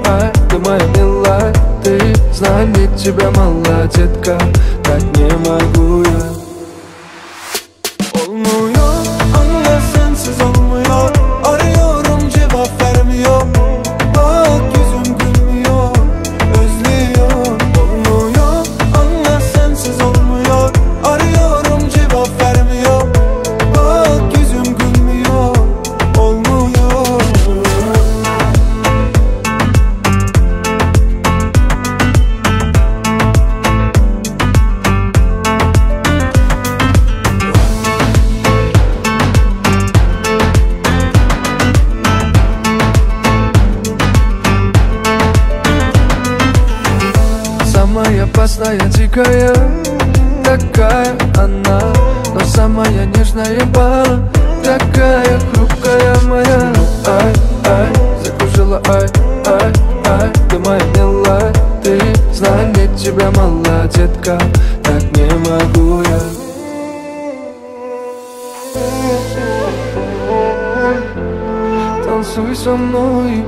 ай, ты моя милая. Ты знай, ведь тебя мало, детка, так не могу я. Olmuyor, anla sensiz olmuyor. Arıyorum cevap vermiyor. Bak yüzüm gülmüyor, özlüyor. Olmuyor, anla sensiz olmuyor. Arıyorum cevap vermiyor. Bak yüzüm gülmüyor, olmuyor. Самая опасная, дикая, такая она, но самая нежная бала, такая хрупкая моя. Ай, ай, закружила, ай, ай, ай, ты моя милая. Ты знай, ведь тебя мало, детка, так не могу я. Танцуй со мной.